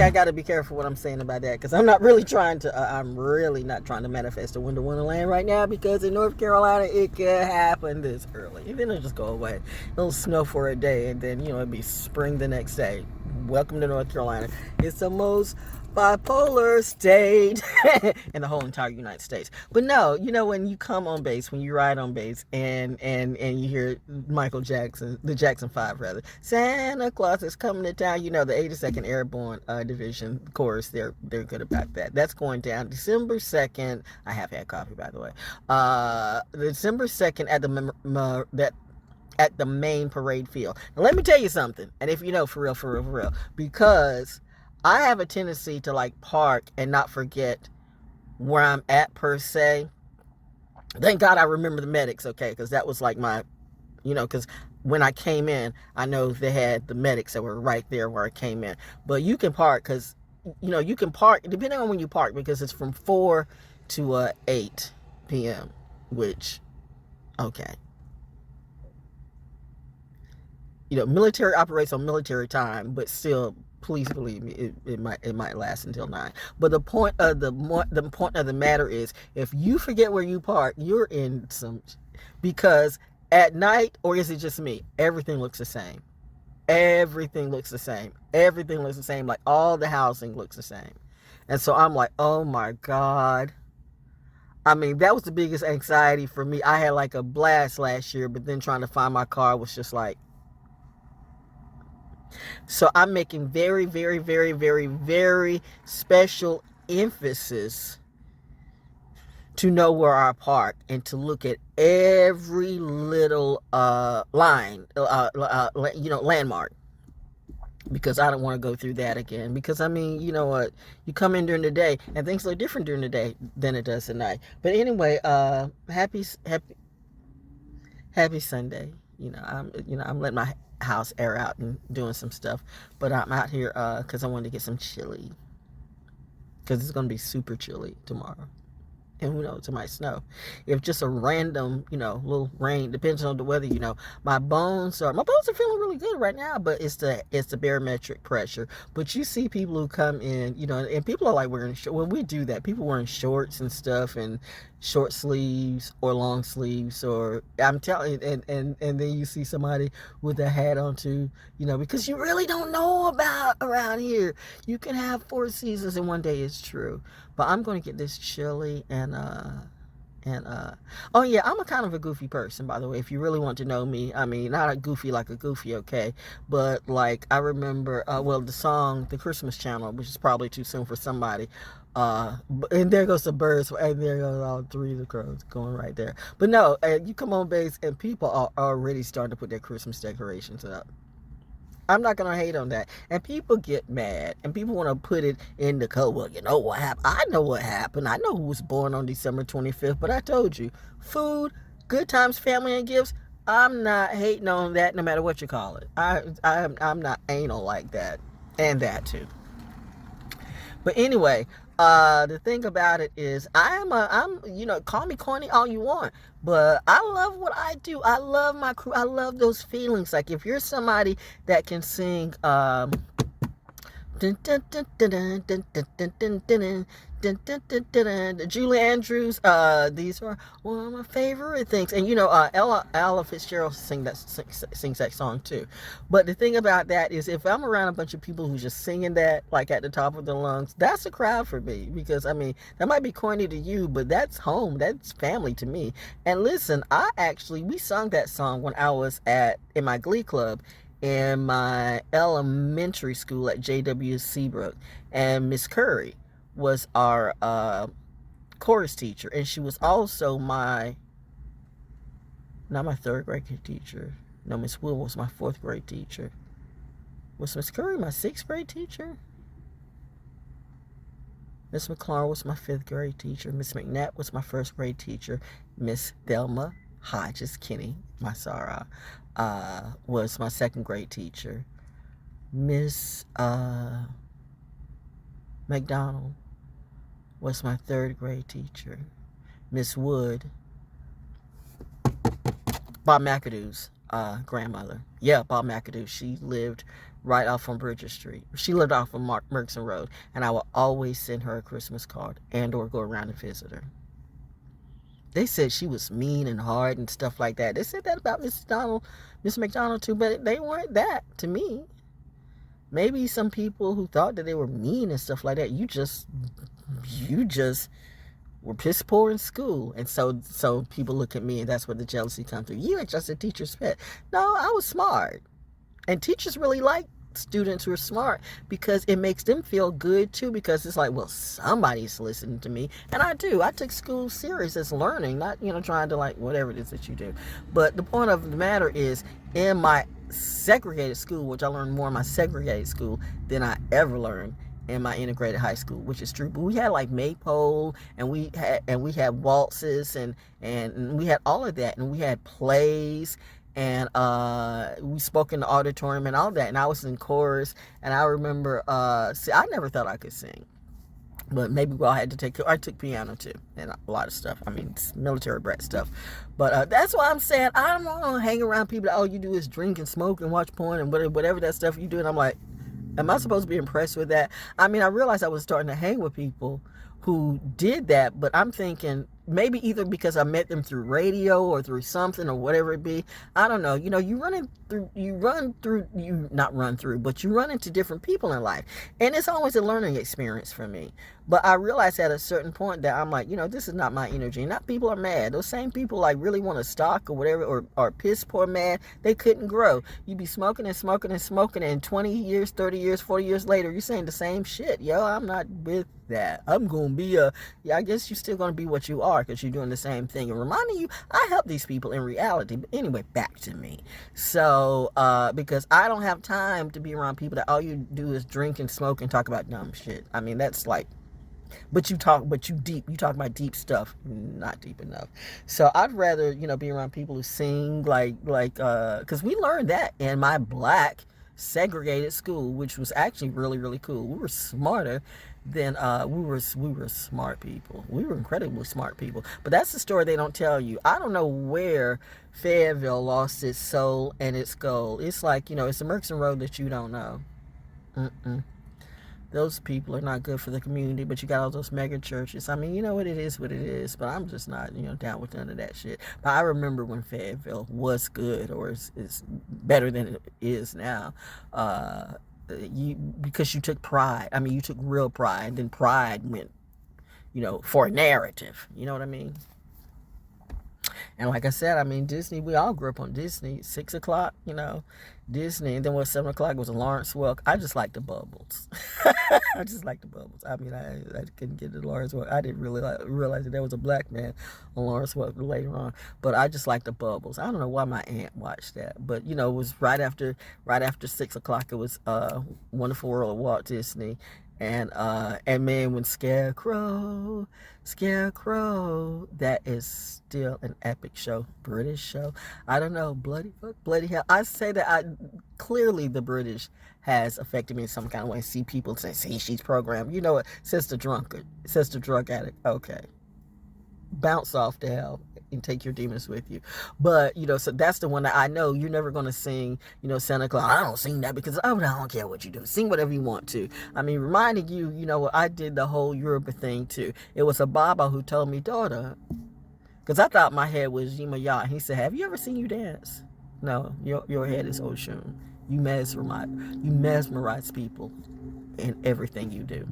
I got to be careful what I'm saying about that, because I'm not really trying to, I'm really not trying to manifest a winter wonderland right now, because in North Carolina, it could happen this early. And then it'll just go away. It'll snow for a day, and then, it'll be spring the next day. Welcome to North Carolina. It's the most bipolar state in the whole entire United States. But no, when you come on base, when you ride on base, and you hear Michael Jackson, the Jackson 5 rather, Santa Claus is coming to town, the 82nd Airborne Division chorus, they're good about that. That's going down December 2nd. I have had coffee, by the way. December 2nd at the main parade field. Now, let me tell you something, and if you know, for real, because I have a tendency to like park and not forget where I'm at per se. Thank God I remember the medics, okay, because that was like my, because when I came in, I know they had the medics that were right there where I came in. But you can park because, you can park depending on when you park, because it's from 4 to 8 p.m., which, okay. Military operates on military time, but still, please believe me, it might last until 9. But the point of the matter is, if you forget where you park, you're in some, because at night, or is it just me? Everything looks the same. Everything looks the same. Everything looks the same. Like all the housing looks the same. And so I'm like, oh my God. I mean, that was the biggest anxiety for me. I had like a blast last year, but then trying to find my car was just like, so I'm making very, very, very, very, very special emphasis to know where I park and to look at every little landmark, because I don't want to go through that again. Because I mean, you know what? You come in during the day and things look different during the day than it does at night. But anyway, happy Sunday. I'm letting my house air out and doing some stuff, but I'm out here because I wanted to get some chili, because it's going to be super chilly tomorrow, and who knows, it might snow. If just a random little rain, depends on the weather. My bones are feeling really good right now, but it's the barometric pressure. But you see people who come in, and people are like wearing when we do that, people wearing shorts and stuff, and short sleeves or long sleeves, or I'm telling you, and then you see somebody with a hat on too, because you really don't know about around here. You can have 4 seasons in one day, it's true. But I'm going to get this chili, and oh yeah, I'm a kind of a goofy person, by the way, if you really want to know me. I mean, not a goofy like a goofy, okay, but like I remember the song The Christmas Channel, which is probably too soon for somebody, and there goes the birds, and there goes all 3 of the crows going right there. But no, you come on base and people are already starting to put their Christmas decorations up. I'm not going to hate on that. And people get mad, and people want to put it in the code. Well, you know what happened? I know what happened. I know who was born on December 25th, but I told you, food, good times, family, and gifts, I'm not hating on that no matter what you call it. I'm not anal like that, and that too. But anyway, the thing about it is, I'm call me corny all you want, but I love what I do. I love my crew. I love those feelings. Like if you're somebody that can sing, Julie Andrews, these are one of my favorite things. And Ella Fitzgerald sings that song too. But the thing about that is, if I'm around a bunch of people who's just singing that like at the top of their lungs, that's a crowd for me. Because I mean, that might be corny to you, but that's home, that's family to me. And listen, we sung that song when I was in my glee club in my elementary school at J.W. Seabrook, and Miss Curry was our chorus teacher, and she was also not my 3rd grade teacher. No, Miss Will was my 4th grade teacher. Was Miss Curry my 6th grade teacher? Miss McClure was my 5th grade teacher. Miss McNatt was my 1st grade teacher. Miss Thelma Hodges Kinney, my Sarah, was my 2nd grade teacher. Miss McDonald was my 3rd grade teacher. Miss Wood, Bob McAdoo's grandmother. Yeah, Bob McAdoo. She lived right off on Bridges Street. She lived off of Merkson Road, and I would always send her a Christmas card and or go around and visit her. They said she was mean and hard and stuff like that. They said that about Miss McDonald too, but they weren't that to me. Maybe some people who thought that they were mean and stuff like that, you just were piss poor in school. And so people look at me and that's where the jealousy comes through. You ain't just a teacher's pet. No, I was smart. And teachers really like students who are smart because it makes them feel good too, because it's like, well, somebody's listening to me. And I do. I took school serious as learning, not, trying to like whatever it is that you do. But the point of the matter is, in my segregated school, which I learned more in my segregated school than I ever learned in my integrated high school, which is true. But we had like maypole, and we had waltzes, and we had all of that, and we had plays, and we spoke in the auditorium and all that, and I was in chorus. And I remember I never thought I could sing, but maybe I took piano too, and a lot of stuff. I mean, it's military brat stuff. But that's why I'm saying I don't want to hang around people that all you do is drink and smoke and watch porn and whatever that stuff you do. And I'm like, am I supposed to be impressed with that? I mean, I realized I was starting to hang with people who did that, but I'm thinking maybe either because I met them through radio or through something or whatever it be. I don't know. You run into different people in life, and it's always a learning experience for me. But I realized at a certain point that I'm like, this is not my energy. Not people are mad. Those same people like really want to stalk or whatever, or piss poor mad. They couldn't grow. You be smoking and smoking and smoking, and 20 years, 30 years, 40 years later, you're saying the same shit. Yo, I'm not with that. I'm going to be I guess you're still going to be what you are because you're doing the same thing. And reminding you, I help these people in reality. But anyway, back to me. So, because I don't have time to be around people that all you do is drink and smoke and talk about dumb shit. I mean, that's like, you talk about deep stuff, not deep enough. So I'd rather, be around people who sing because we learned that in my black segregated school, which was actually really, really cool. We were smarter than we were smart people. We were incredibly smart people. But that's the story they don't tell you. I don't know where Fayetteville lost its soul and its goal. It's like, it's the Merkson Road that you don't know. Those people are not good for the community, but you got all those mega churches. I mean, what it is, but I'm just not, down with none of that shit. But I remember when Fayetteville was good, or is better than it is now, because you took pride. I mean, you took real pride, and then pride went, for a narrative. You know what I mean? And like I said, I mean, Disney, we all grew up on Disney. 6 o'clock, Disney. And then 7 o'clock was a Lawrence Welk. I just like the bubbles. I just like the bubbles. I mean, I couldn't get to Lawrence Welk. I didn't really realize that there was a black man on Lawrence Welk later on. But I just like the bubbles. I don't know why my aunt watched that. But, it was right after 6 o'clock. It was Wonderful World of Walt Disney. And man, when Scarecrow, that is still an epic show, British show. I don't know, bloody hell. I say that clearly the British has affected me in some kind of way. See people say, see, she's programmed. You know what? Sister drug addict. Okay, bounce off to hell and take your demons with you. But, so that's the one that I know you're never going to sing, Santa Claus. I don't sing that because I don't care what you do. Sing whatever you want to. I mean, reminding you, I did the whole Yoruba thing too. It was a Baba who told me, daughter, because I thought my head was Yimaya. He said, have you ever seen you dance? No, your head is Oshun. You mesmerize people in everything you do.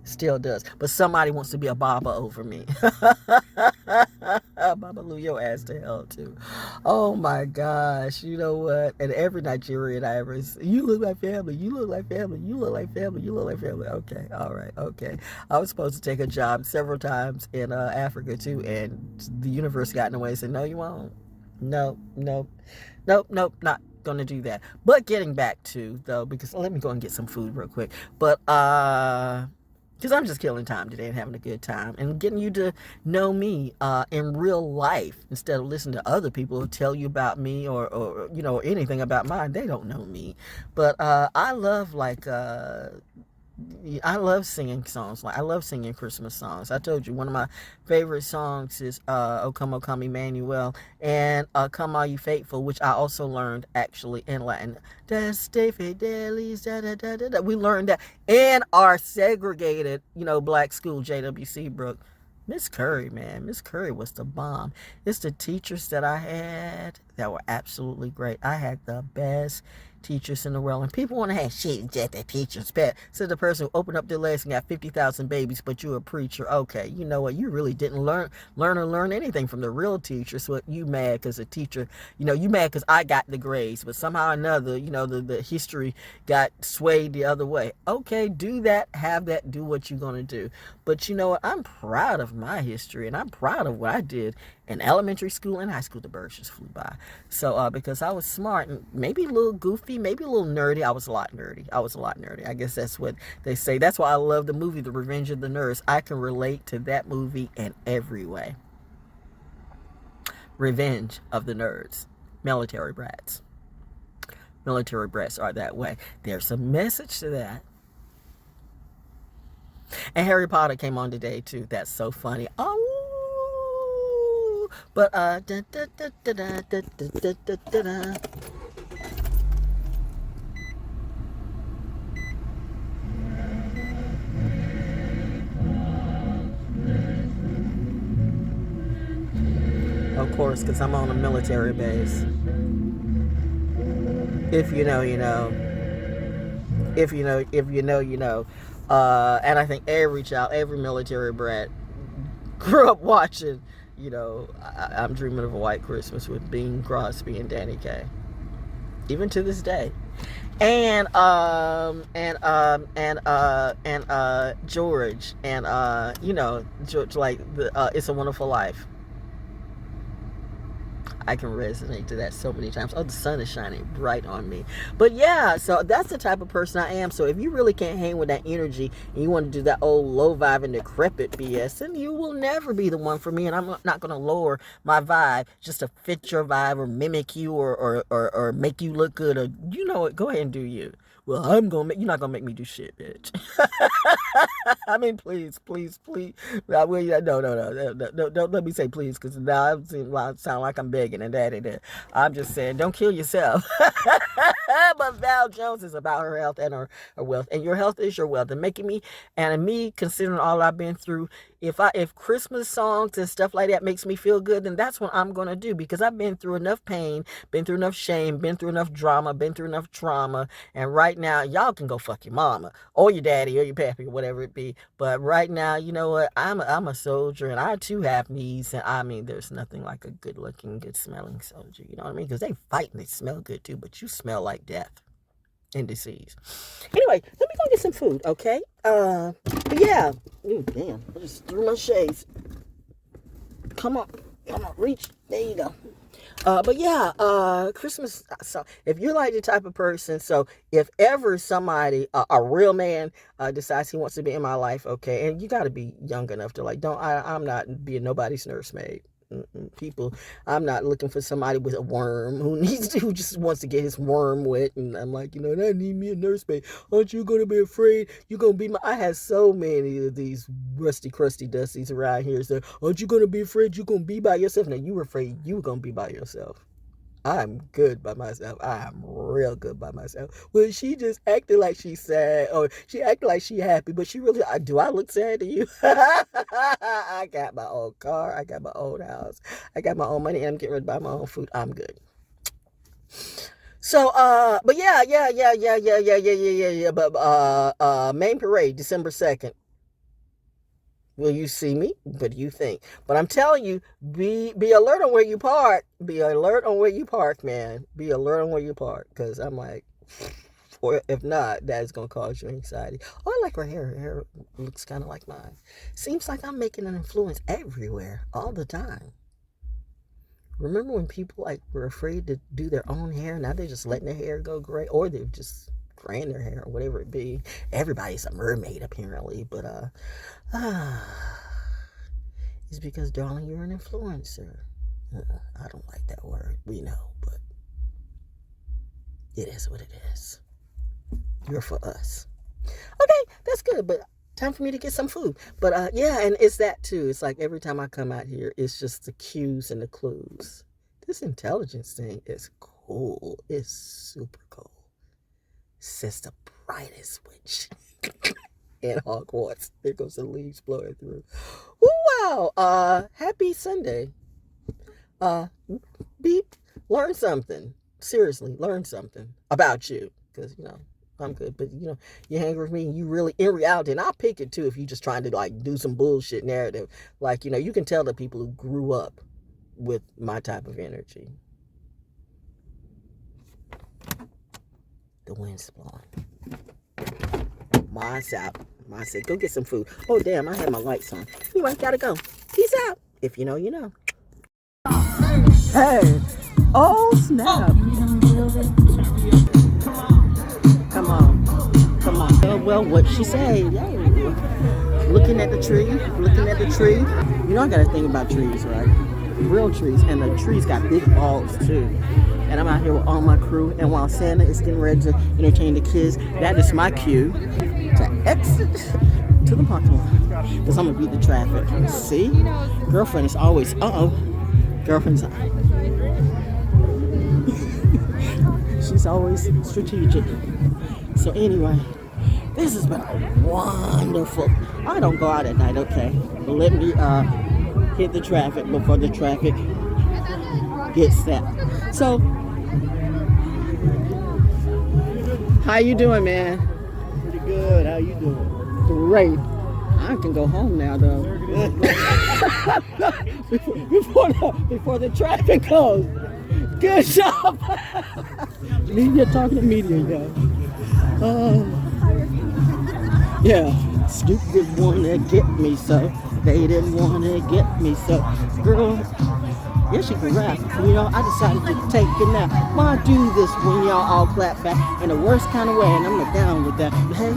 Still does. But somebody wants to be a Baba over me. Baba Lou your ass to hell too. Oh my gosh. You know what? And every Nigerian I ever see, you look like family. You look like family. You look like family. You look like family. Okay. All right. Okay. I was supposed to take a job several times in Africa too. And the universe got in the way and said, no, you won't. Nope. Not going to do that. But getting back to, though, because let me go and get some food real quick. But, because I'm just killing time today and having a good time and getting you to know me in real life instead of listening to other people who tell you about me or anything about mine. They don't know me. But I love I love singing songs. Like I love singing Christmas songs. I told you one of my favorite songs is "O Come Emmanuel" and "Come All You Faithful," which I also learned actually in Latin. Deste fidelis, da da da da da. We learned that in our segregated, black school, JWC Brook. Miss Curry, man. Miss Curry was the bomb. It's the teachers that I had that were absolutely great. I had the best teachers in the world. And people want to have shit, just the teacher's pet. So the person who opened up their legs and got 50,000 babies, but you're a preacher. Okay, you know what? You really didn't learn anything from the real teacher. So you mad because the teacher, you mad because I got the grades, but somehow or another, the history got swayed the other way. Okay, do that, have that, do what you're going to do. But you know what? I'm proud of my history, and I'm proud of what I did in elementary school and high school. The birds just flew by. So because I was smart and maybe a little goofy, maybe a little nerdy. I was a lot nerdy. I guess that's what they say. That's why I love the movie The Revenge of the Nerds. I can relate to that movie in every way. Revenge of the Nerds. Military brats. Military brats are that way. There's a message to that. And Harry Potter came on today too. That's so funny. Oh, but da, da, da, da, da, da, da, da, da, da. Of course, because I'm on a military base. If you know, you know. If you know, you know. And I think every child, every military brat grew up watching, I'm Dreaming of a White Christmas with Bing Crosby and Danny Kaye. Even to this day. And George and George, like the It's a Wonderful Life. I can resonate to that so many times. Oh, the sun is shining bright on me. But yeah, so that's the type of person I am. So if you really can't hang with that energy and you want to do that old low vibe and decrepit BS, then you will never be the one for me. And I'm not going to lower my vibe just to fit your vibe or mimic you or make you look good. Or you know what? Go ahead and do you. Well, you're not gonna make me do shit, bitch. I mean, please. No, don't let me say please, because now I sound like I'm begging and daddy there. I'm just saying, don't kill yourself. But Val Jones is about her health and her wealth, and your health is your wealth. And me considering all I've been through, if Christmas songs and stuff like that makes me feel good, then that's what I'm gonna do, because I've been through enough pain, been through enough shame, been through enough drama, been through enough trauma, and right now y'all can go fuck your mama or your daddy or your pappy or whatever it be. But right now, you know what? I'm a soldier, and I too have needs, and I mean, there's nothing like a good looking, good smelling soldier. You know what I mean? Because they fight and they smell good too, but you smell like death and disease. Anyway, let me go get some food, okay? But yeah. Ooh, damn, I just threw my shades. Come on, reach. There you go. But yeah, Christmas. So if you're like the type of person, so if ever somebody, a real man, decides he wants to be in my life, okay, and you got to be young enough to I'm not being nobody's nursemaid. People, I'm not looking for somebody with a worm who just wants to get his worm wet, and I'm like, I need me a nursemaid. Aren't you gonna be afraid you're gonna be I had so many of these rusty crusty dusties around here. So aren't you gonna be afraid you're gonna be by yourself? Now you were afraid you were gonna be by yourself. I'm good by myself. I'm real good by myself. Well, she just acted like she's sad, or she acted like she happy, but she really, do I look sad to you? I got my own car. I got my own house. I got my own money, and I'm getting ready to buy my own food. I'm good. So, but yeah. But, main parade, December 2nd. Will you see me? What do you think? But I'm telling you, be alert on where you park. Be alert on where you park, man. Be alert on where you park. Because I'm like, or if not, that is going to cause you anxiety. Oh, I like her hair. Her hair looks kind of like mine. Seems like I'm making an influence everywhere, all the time. Remember when people were afraid to do their own hair? Now they're just letting their hair go gray, or they're just graying their hair, or whatever it be. Everybody's a mermaid, apparently. But, it's because, darling, you're an influencer. I don't like that word. We know, but it is what it is. You're for us. Okay, that's good, but time for me to get some food. But yeah, and it's that too. It's like every time I come out here, it's just the cues and the clues. This intelligence thing is cool. It's super cool. Says the brightest witch in Hogwarts. There goes the leaves blowing through. Ooh, wow. Happy Sunday. Beep. Learn something. Seriously, learn something about you. Because, I'm good. But, you hang with me and you really, in reality, and I'll pick it too if you're just trying to like do some bullshit narrative. Like, you can tell the people who grew up with my type of energy. The wind's blowing. Mine's out. Mine said, go get some food. Oh, damn, I had my lights on. Anyway, gotta go. Peace out. If you know, you know. Hey. Oh, snap. Come on. Come on. Oh, well, what she say? Yo. Looking at the tree. Looking at the tree. I got to think about trees, right? Real trees. And the trees got big balls, too. And I'm out here with all my crew. And while Santa is getting ready to entertain the kids, that is my cue to exit to the parking lot. Because I'm going to beat the traffic. See? Girlfriend is always, girlfriend's she's always strategic. So anyway, this has been a wonderful. I don't go out at night, okay? But let me hit the traffic before the traffic gets set. So, how you doing, man? Pretty good. How you doing? Great. I can go home now, though. before the traffic goes. Good job. Media talking to media, y'all. Yeah. Stupid wanna get me, so they didn't wanna get me, so girl. Yes, you can rap. I decided to take a nap. Why do this when y'all all clap back in the worst kind of way? And I'm not down with that. But hey,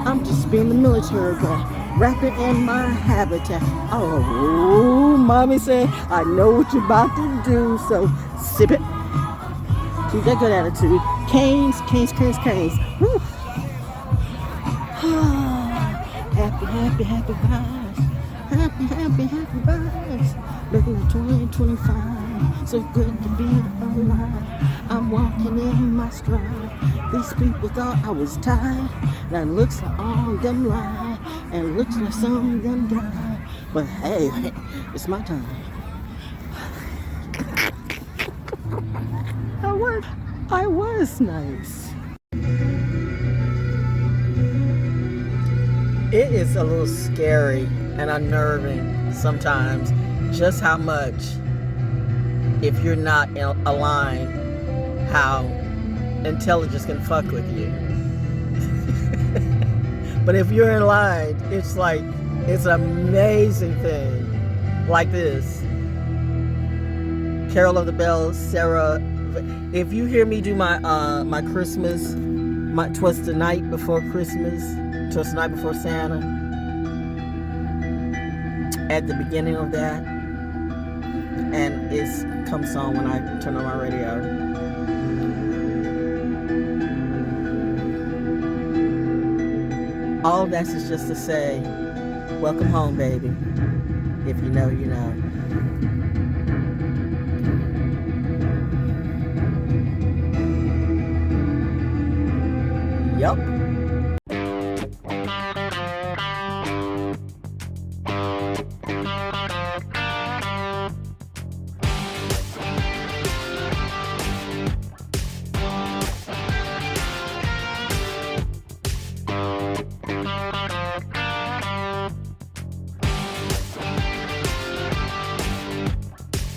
I'm just being the military guy. Rapping in my habitat. Oh, mommy said, I know what you're about to do, so sip it. Keep that good attitude. Canes, canes, canes, canes. Woo. Happy, happy, happy vibes. Happy, happy, happy vibes. Looking at 2025. So good to be alive. I'm walking in my stride. These people thought I was tired. That looks like all of them lie. And looks like some of them die. But hey, it's my time. I was nice. It is a little scary and unnerving sometimes just how much, if you're not aligned, how intelligence can fuck with you. But if you're in line, it's like, it's an amazing thing. Like this. Carol of the Bells, Sarah. If you hear me do my my Christmas, twas the night before Christmas, twas the night before Santa, at the beginning of that, and it comes on when I turn on my radio. All that's is just to say, welcome home, baby. If you know, you know. Yup.